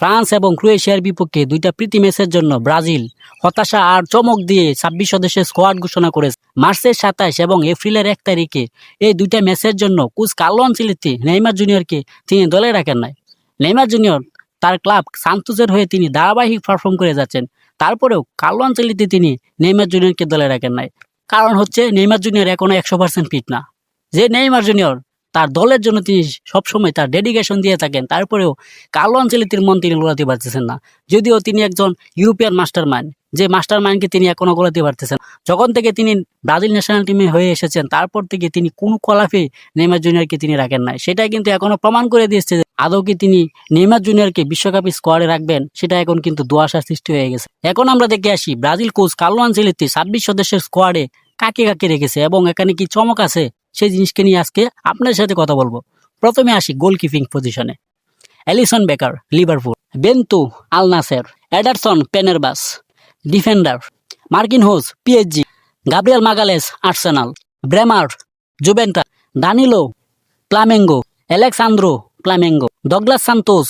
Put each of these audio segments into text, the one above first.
France এবং ক্রোয়েশিয়ার বিপক্ষে দুইটা প্রীতি ম্যাচের জন্য ব্রাজিল হতাশা আর চমক দিয়ে ২৬ সদস্যের স্কোয়াড ঘোষণা করেছে। মার্চের ২৭ এবং এপ্রিলের ১ তারিখে এই দুইটা ম্যাচের জন্য কোচ কার্লো আনচেলত্তি নেইমার জুনিয়রকে তিনি দলে রাখেন নাই। নেইমার জুনিয়র তার ক্লাব সান্তোসের হয়ে তিনি ধারাবাহিক পারফর্ম করে যাচ্ছেন, তারপরেও কার্লো আনচেলত্তি তিনি নেইমার জুনিয়রকে দলে রাখেন নাই। কারণ হচ্ছে নেইমার জুনিয়র এখনো ১০০% ফিট না। যে নেইমার জুনিয়র তার দলের জন্য তিনি সবসময় তার ডেডিকেশন দিয়ে থাকেন, তারপরেও কার্লো আনচেলত্তির মন তিনি গোলাতে পারতেছেন না। যদিও তিনি একজন ইউরোপিয়ান মাস্টার মাইন্ড, যে মাস্টার মাইন্ডকে তিনি এখনো গোলাতে পারতেছেন। যখন থেকে তিনি ব্রাজিল ন্যাশনাল টিমে হয়ে এসেছেন তারপর থেকে তিনি কোনো কলাফে নেইমার জুনিয়রকে তিনি রাখেন নাই। সেটাই কিন্তু এখনো প্রমাণ করে দিয়েছে যে আদৌ কি তিনি নেইমার জুনিয়রকে বিশ্বকাপের স্কোয়াডে রাখবেন, সেটা এখন কিন্তু দুয়াশার সৃষ্টি হয়ে গেছে। এখন আমরা দেখে আসি ব্রাজিল কোচ কার্লো আনচেলত্তি ২৬ সদস্যের স্কোয়াডে কাকে কাকে রেখেছে এবং এখানে কি চমক আছে সেই জিনিসকে নিয়ে আজকে আপনার সাথে কথা বলবো। প্রথমে আসি গোলকিপিং পজিশনে। Alisson Becker Liverpool, Bento Al Nassr, Ederson Fenerbahce defender, Marquinhos PSG, Gabriel Magalhaes Arsenal, Bremer Juventus, Danilo Flamengo, Alexsandro Flamengo, Douglas Santos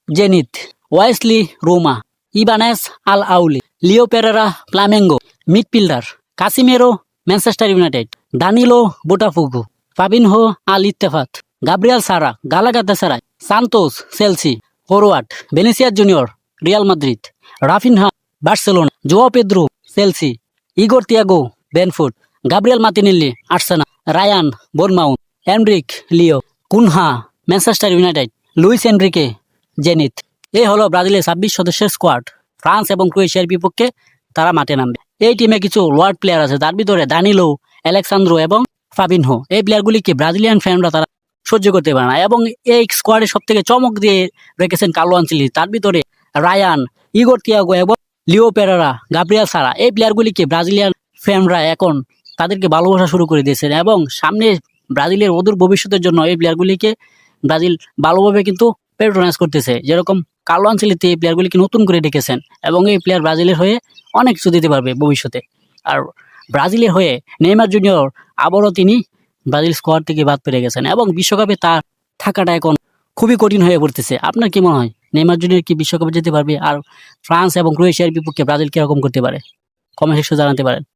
Zenit, Wesley Roma, Ibanez Al Ahli, Leo Pereira Flamengo, midfielder Casemiro Manchester United, Danilo Botafogo, Fabinho Al Ettifaq, Gabriel Sara Galatasaray, Santos Chelsea, forward Vinicius Junior Real Madrid, Raphinha Barcelona, Joao Pedro Chelsea, Igor Thiago Brentford, Gabriel Martinelli Arsenal, Rayan Bournemouth, Henrique Leo, Cunha Manchester United, Luis Enrique Zenith. এই হলো ব্রাজিলের ২৬ সদস্যের squad. France এবং ক্রোয়েশিয়ার বিপক্ষে তারা মাঠে নামবে। এই টিমে কিছু লোয়ার্ড প্লেয়ার আছে, তার ভিতরে দানিলো, অ্যালেক্সান্দ্রো এবং ফাবিনহো। এই প্লেয়ারগুলিকে ব্রাজিলিয়ান ফ্যানরা তারা সহ্য করতে পারে না এবং এই স্কোয়াডে সব থেকে চমক দিয়ে রেখেছেন কার্লো আনচেলত্তি। তার ভিতরে রায়ান, ইগোর তিয়াগো এবং লিও পেরেরা, গাব্রিয়েল সারা, এই প্লেয়ারগুলিকে ব্রাজিলিয়ান ফ্যানরা এখন তাদেরকে ভালোবাসা শুরু করে দিয়েছেন এবং সামনে ব্রাজিলের অদূর ভবিষ্যতের জন্য এই প্লেয়ারগুলিকে ব্রাজিল ভালোভাবে কিন্তু পেট্রোনাইজ করতেছে। যেরকম কার্লো আনচেলত্তি এই প্লেয়ারগুলিকে নতুন করে ডেকেছেন এবং এই প্লেয়ার ব্রাজিলের হয়ে অনেক কিছু দিতে পারবে ভবিষ্যতে। আর ব্রাজিলের হয়ে নেইমার জুনিয়র আবারও তিনি ব্রাজিল স্কোয়াড থেকে বাদ পেরে গেছেন এবং বিশ্বকাপে তার থাকাটা এখন খুবই কঠিন হয়ে পড়তেছে। আপনার কি মনে হয় নেইমার জুনিয়র কি বিশ্বকাপে যেতে পারবে? আর ফ্রান্স এবং ক্রোয়েশিয়ার বিপক্ষে ব্রাজিল কিরকম করতে পারে? কমেন্ট সেকশনে জানাতে পারেন।